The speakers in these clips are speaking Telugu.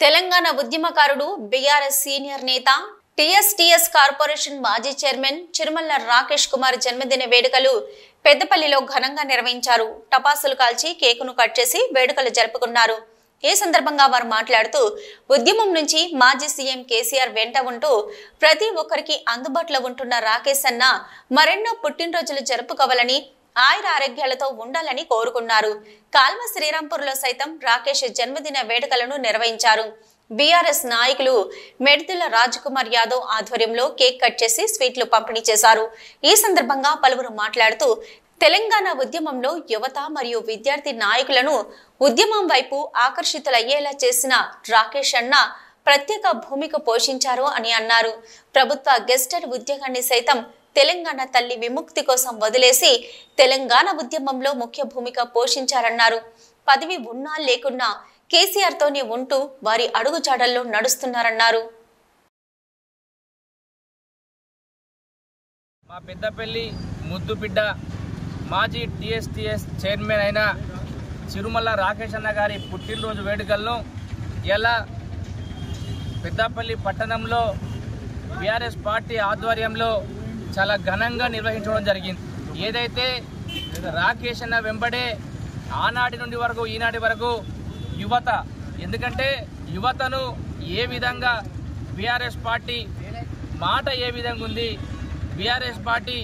తెలంగాణ ఉద్యమకారుడు బీఆర్ఎస్ సీనియర్ నేత టీఎస్టీఎస్ కార్పొరేషన్ మాజీ చైర్మన్ చిరుమల్ల రాకేష్ కుమార్ జన్మదిన వేడుకలు పెద్దపల్లిలో ఘనంగా నిర్వహించారు. టపాసులు కాల్చి కేకును కట్ చేసి వేడుకలు జరుపుకున్నారు. ఈ సందర్భంగా వారు మాట్లాడుతూ ఉద్యమం నుంచి మాజీ సీఎం కేసీఆర్ వెంట ఉంటూ ప్రతి ఒక్కరికి అందుబాటులో ఉంటున్న రాకేష్ అన్న మరెన్నో పుట్టినరోజులు జరుపుకోవాలని ఆయుర ఆరోగ్యాలతో ఉండాలని కోరుకున్నారు. కాల్వ శ్రీరాంపూర్లో సైతం రాకేష్ జన్మదిన వేడుకలను నిర్వహించారు. బీఆర్ఎస్ నాయకులు మెడ్దిల రాజ్ కుమార్ యాదవ్ ఆధ్వర్యంలో కేక్ కట్ చేసి స్వీట్లు పంపిణీ చేశారు. ఈ సందర్భంగా పలువురు మాట్లాడుతూ తెలంగాణ ఉద్యమంలో యువత మరియు విద్యార్థి నాయకులను ఉద్యమం వైపు ఆకర్షితులయ్యేలా చేసిన రాకేష్ అన్న ప్రత్యేక భూమిక పోషించారు అని అన్నారు. ప్రభుత్వ గెస్టెడ్ ఉద్యోగాన్ని సైతం తెలంగాణ తల్లి విముక్తి కోసం వదిలేసి తెలంగాణ ఉద్యమంలో ముఖ్య భూమిక పోషించారన్నారు. పదవి ఉన్నా లేకున్నా కేసీఆర్ తోనే ఉంటూ వారి అడుగుజాడల్లో నడుస్తున్నారన్నారు. మా పెద్దపల్లి ముద్దుబిడ్డ మాజీ టీఎస్టీఎస్ చైర్మన్ అయిన చిరుమల్ల రాకేష్ అన్న గారి పుట్టినరోజు వేడుకలను ఇలా పెద్దపల్లి పట్టణంలో బీఆర్ఎస్ పార్టీ ఆధ్వర్యంలో చాలా ఘనంగా నిర్వహించడం జరిగింది. ఏదైతే రాకేష్ అన్న వెంబడే ఆనాటి నుండి వరకు ఈనాటి వరకు యువత, ఎందుకంటే యువతను ఏ విధంగా బీఆర్ఎస్ పార్టీ మాట ఏ విధంగా ఉంది, బీఆర్ఎస్ పార్టీ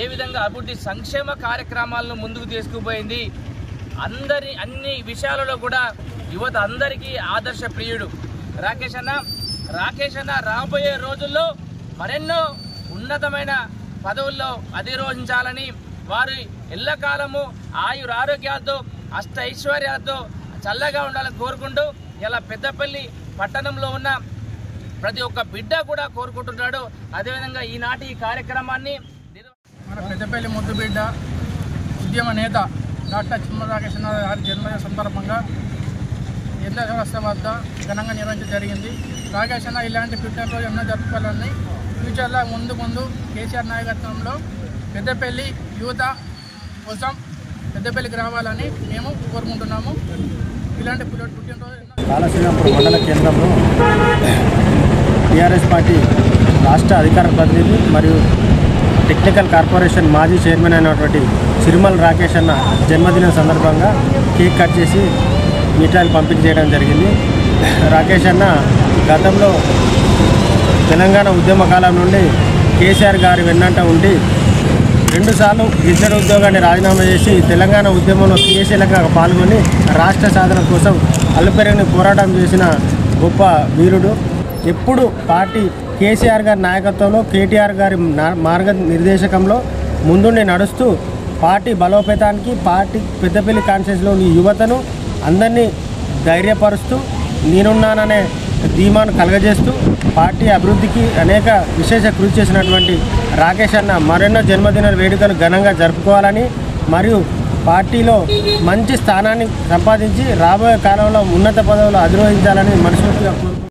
ఏ విధంగా అభివృద్ధి సంక్షేమ కార్యక్రమాలను ముందుకు తీసుకుపోయింది, అన్ని విషయాలలో కూడా యువత అందరికీ ఆదర్శ ప్రియుడు రాకేష్ అన్న రాబోయే రోజుల్లో మరెన్నో ఉన్నతమైన పదవుల్లో అధిరోహించాలని, వారి ఎల్లకాలము ఆయురారోగ్యాలతో అష్టైశ్వర్యాలతో చల్లగా ఉండాలని కోరుకుంటూ ఇలా పెద్దపల్లి పట్టణంలో ఉన్న ప్రతి ఒక్క బిడ్డ కూడా కోరుకుంటున్నాడు. అదేవిధంగా ఈనాటి ఈ కార్యక్రమాన్ని మన పెద్దపల్లి ముద్దుబిడ్డ ఉద్యమ నేత డాక్టర్ చిరుమల్ల రాకేష్ అన్న గారి జన్మదిన సందర్భంగా ఎడ్ల వ్యవస్థ వద్ద ఘనంగా నిర్వహించడం జరిగింది. రాకేష్ అన్న ఇలాంటి పుట్టినరోజు ఎన్నో జరుపుకోవాలని, ఫ్యూచర్లో ముందు కేసీఆర్ నాయకత్వంలో పెద్దపల్లి యువత కోసం పెద్దపల్లికి రావాలని మేము కోరుకుంటున్నాము. ఇలాంటి పుట్టినరోజు కాళశ్రీరాంపూర్ మండల కేంద్రంలో టీఆర్ఎస్ పార్టీ రాష్ట్ర అధికార ప్రతినిధి మరియు టెక్నికల్ కార్పొరేషన్ మాజీ చైర్మన్ అయినటువంటి చిరుమల్ల రాకేష్ అన్న జన్మదినం సందర్భంగా కేక్ కట్ చేసి మిఠాయిలు పంపిణీ చేయడం జరిగింది. రాకేష్ అన్న గతంలో తెలంగాణ ఉద్యమ కాలం నుండి కేసీఆర్ గారి వెన్నంట ఉండి 2 సార్లు గెజిటెడ్ ఉద్యోగాన్ని రాజీనామా చేసి తెలంగాణ ఉద్యమంలో క్రియాశీలంగా పాల్గొని రాష్ట్ర సాధన కోసం అల్లుపెరగని పోరాటం చేసిన గొప్ప వీరుడు. ఎప్పుడు పార్టీ కేసీఆర్ గారి నాయకత్వంలో కేటీఆర్ గారి మార్గనిర్దేశకంలో ముందుండి నడుస్తూ పార్టీ బలోపేతానికి, పార్టీ పెద్దపల్లి కాన్స్టిట్యూన్సీలోని యువతను అందరినీ ధైర్యపరుస్తూ నేనున్నాననే ధీమాను కలగజేస్తూ పార్టీ అభివృద్ధికి అనేక విశేష కృషి చేసినటువంటి రాకేష్ అన్న మరెన్నో జన్మదిన వేడుకలు ఘనంగా జరుపుకోవాలని, మరియు పార్టీలో మంచి స్థానాన్ని సంపాదించి రాబోయే కాలంలో ఉన్నత పదవులు అధిరోహించాలని మనస్ఫూర్తిగా కోరుకుంటున్నాను.